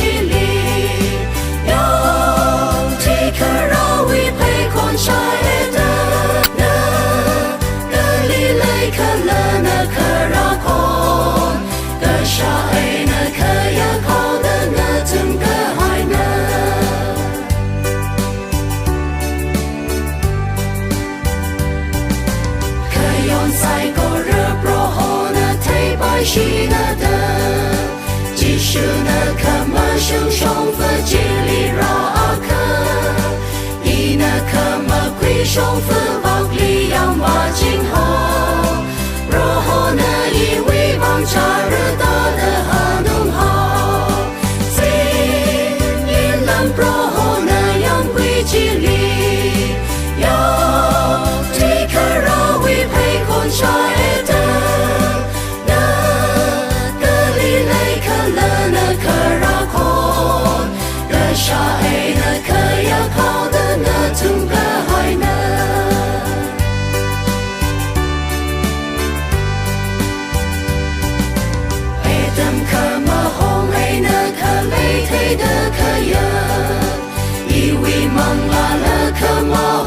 chỉ li yêu thì khờ ra vì phải con trai đó nơ nơ li lấy khờ lơ nơ khờ ra con cơ sa ấy nơ khờ ya khâu nơ nơ từng cơ hai nơ khờ yon sai cô rơ pro hồ nơ thấy bài shi nơ đơ chỉ sư nơ khờ mơ sương sông phơ chỉ li ra khờ y nơ khờ mơ quy sông phơ bọc li yang ba chính hồ pro hồ nơ y quy vang cha rơ ta nơ hà nung hồ xin yên lâm pro hồ nơ yang quy chỉ li yo thì khờ ra quy phải con trai ta sa ấy nơ khờ ya khâu nơ nơ tung cơ hai nơ ai tâm khờ mơ hồng ai nơ khờ lấy thấy đơ khờ ya y vi mong là lơ khờ mơ